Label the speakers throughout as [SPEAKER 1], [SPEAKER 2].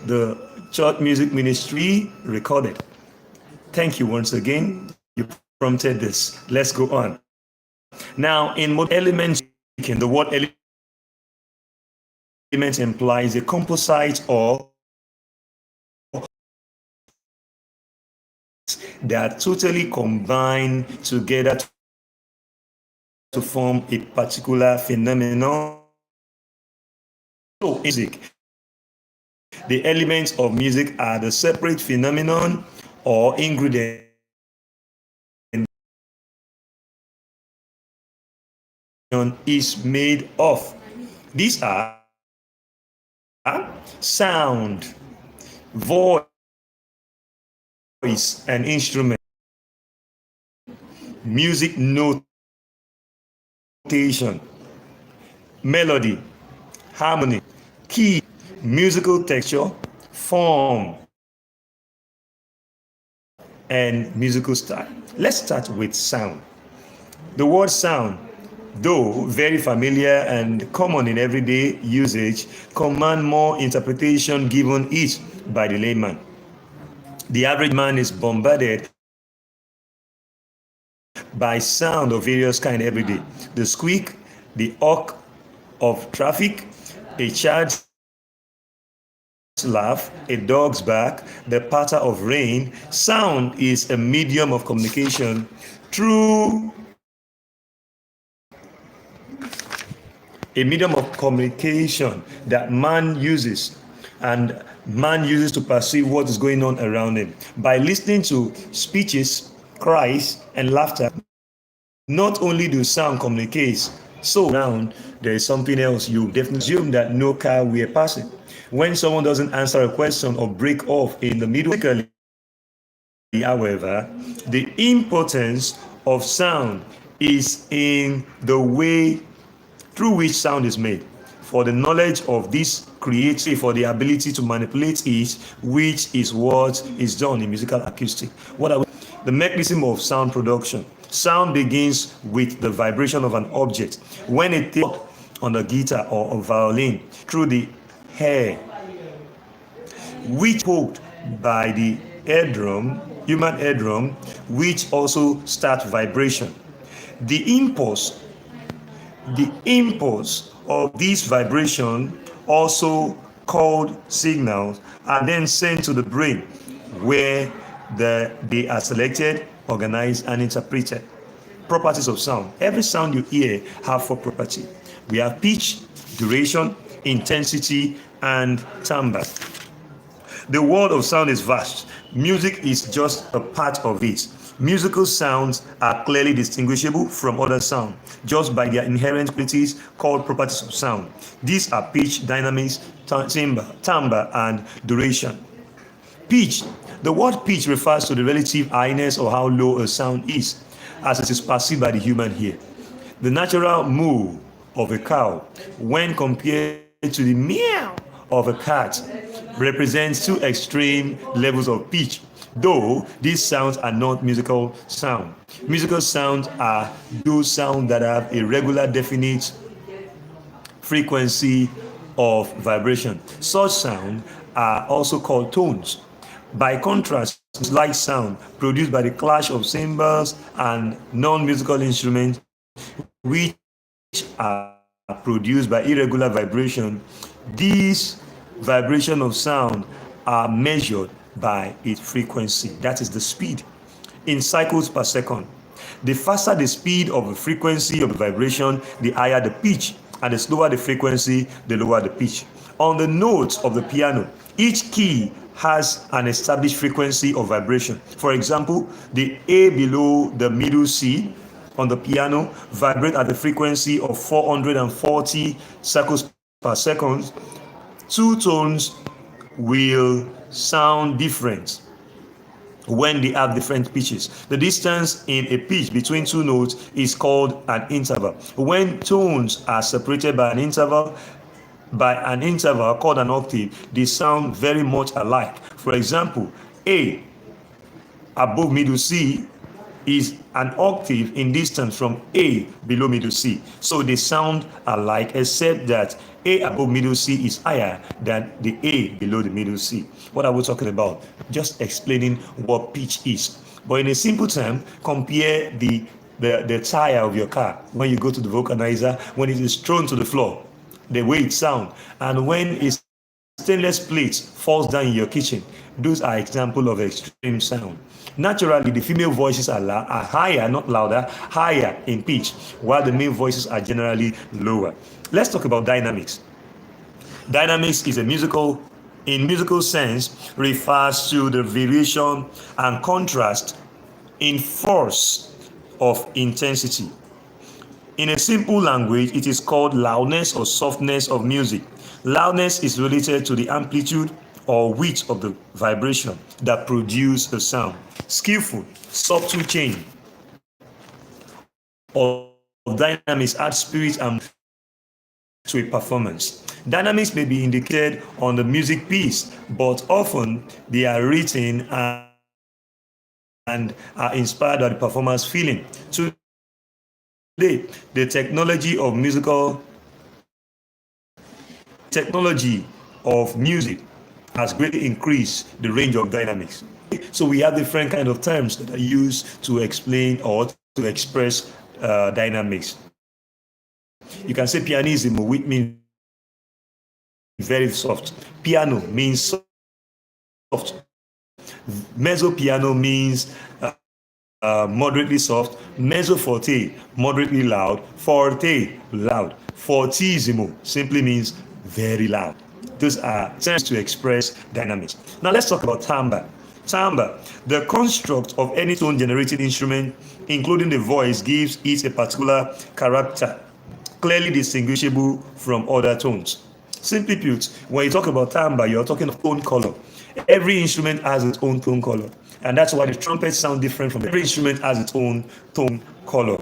[SPEAKER 1] the church music ministry recorded. Thank you once again. You prompted this. Let's go on. Now, in modern elements, the word element implies a composite or they are totally combined together to form a particular phenomenon. So, music. The elements of music are the separate phenomenon or ingredient is made of. These are sound, voice, and instrument, music notation, melody, harmony, key, musical texture, form, and musical style. Let's start with sound. The word sound, though very familiar and common in everyday usage, command more interpretation given it by the layman. The average man is bombarded by sound of various kinds every day. The squeak, the hawk of traffic, a child's laugh, a dog's bark, the patter of rain. Sound is a medium of communication through that man uses to perceive what is going on around him. By listening to speeches, cries, and laughter, not only do sound communicate, so around there is something else. You definitely assume that no car we are passing. When someone doesn't answer a question or break off in the middle, however, the importance of sound is in the way through which sound is made. For the knowledge of this creative, for the ability to manipulate it, which is what is done in musical acoustic. The mechanism of sound production. Sound begins with the vibration of an object. When it takes on a guitar or a violin through the air, which poked by the human eardrum, which also starts vibration. The impulse of this vibration, also called signals, are then sent to the brain, where they are selected, organized, and interpreted. Properties of sound. Every sound you hear have 4 properties. We have pitch, duration, intensity, and timbre. The world of sound is vast. Music is just a part of it. Musical sounds are clearly distinguishable from other sounds just by their inherent qualities called properties of sound. These are pitch, dynamics, timbre, and duration. Pitch. The word pitch refers to the relative highness or how low a sound is, as it is perceived by the human ear. The natural moo of a cow, when compared to the meow of a cat, represents 2 extreme levels of pitch, though these sounds are not musical sound. Musical sounds are those sounds that have a regular definite frequency of vibration. Such sounds are also called tones. By contrast, light sound produced by the clash of cymbals and non-musical instruments, which are produced by irregular vibration, these vibration of sound are measured by its frequency. That is the speed in cycles per second. The faster the speed of the frequency of the vibration, the higher the pitch, and the slower the frequency, the lower the pitch. On the notes of the piano, each key has an established frequency of vibration. For example, the A below the middle C on the piano vibrate at the frequency of 440 cycles per second. 2 tones will sound different when they have different pitches. The distance in a pitch between 2 notes is called an interval. When tones are separated by an interval called an octave, they sound very much alike. For example, A above middle C is an octave in distance from A below middle C. So they sound alike, except that A above middle C is higher than the A below the middle C. What are we talking about? Just explaining what pitch is. But in a simple term, compare the tire of your car when you go to the vulcanizer, when it is thrown to the floor, the way it sounds, and when a stainless plate falls down in your kitchen. Those are examples of extreme sound. Naturally, the female voices are higher, not louder, higher in pitch, while the male voices are generally lower. Let's talk about dynamics. Dynamics is in musical sense, refers to the variation and contrast in force of intensity. In a simple language, it is called loudness or softness of music. Loudness is related to the amplitude or width of the vibration that produce a sound. Skillful, subtle change of dynamics add spirit and to a performance. Dynamics may be indicated on the music piece, but often they are written and are inspired by the performer's feeling. Today, the technology of music has greatly increased the range of dynamics. So we have different kind of terms that are used to explain or to express dynamics. You can say pianissimo, which means very soft. Piano means soft. Mezzo piano means moderately soft. Mezzo forte, moderately loud. Forte, loud. Fortissimo simply means very loud. Those are terms to express dynamics. Now let's talk about timbre. Timbre, the construct of any tone generating instrument, including the voice, gives it a particular character, clearly distinguishable from other tones. Simply put, when you talk about timbre, you're talking of tone color. Every instrument has its own tone color, and that's why the trumpets sound different from every instrument has its own tone color.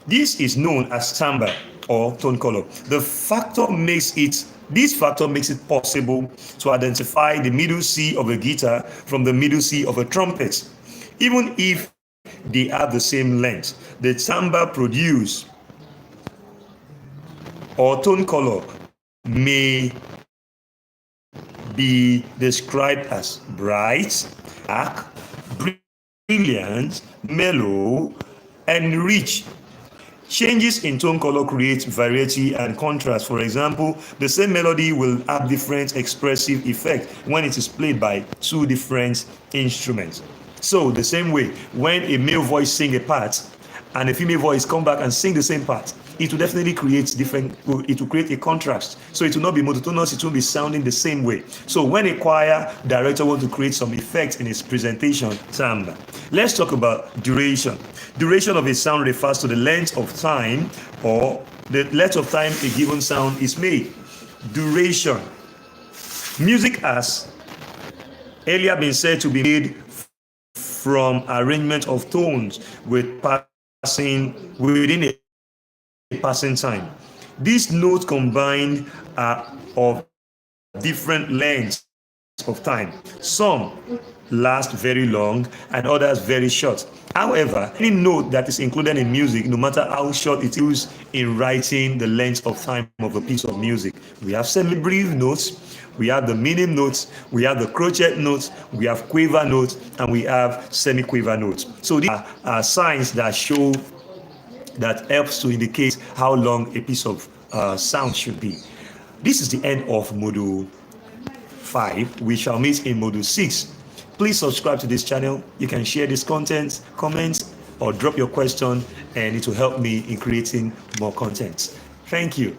[SPEAKER 1] This is known as timbre or tone color. This factor makes it possible to identify the middle C of a guitar from the middle C of a trumpet. Even if they have the same length, the timbre produced or tone color may be described as bright, dark, brilliant, mellow, and rich. Changes in tone color create variety and contrast. For example, the same melody will have different expressive effect when it is played by two different instruments. So the same way, when a male voice sing a part and a female voice come back and sing the same part, it will definitely create a contrast. So it will not be monotonous, it will be sounding the same way. So when a choir director wants to create some effect in his presentation, timbre. Let's talk about duration. Duration of a sound refers to the length of time or the length of time a given sound is made. Duration. Music has earlier been said to be made from arrangement of tones within a passing time. These notes combined are of different lengths of time. Some last very long and others very short. However, any note that is included in music, no matter how short it is in writing the length of time of a piece of music. We have semi-brief notes, we have the minim notes, we have the crochet notes, we have quaver notes, and we have semi-quaver notes. So these are signs that show that helps to indicate how long a piece of sound should be. This is the end of Module 5. We shall meet in Module 6. Please subscribe to this channel. You can share this content, comment, or drop your question, and it will help me in creating more content. Thank you.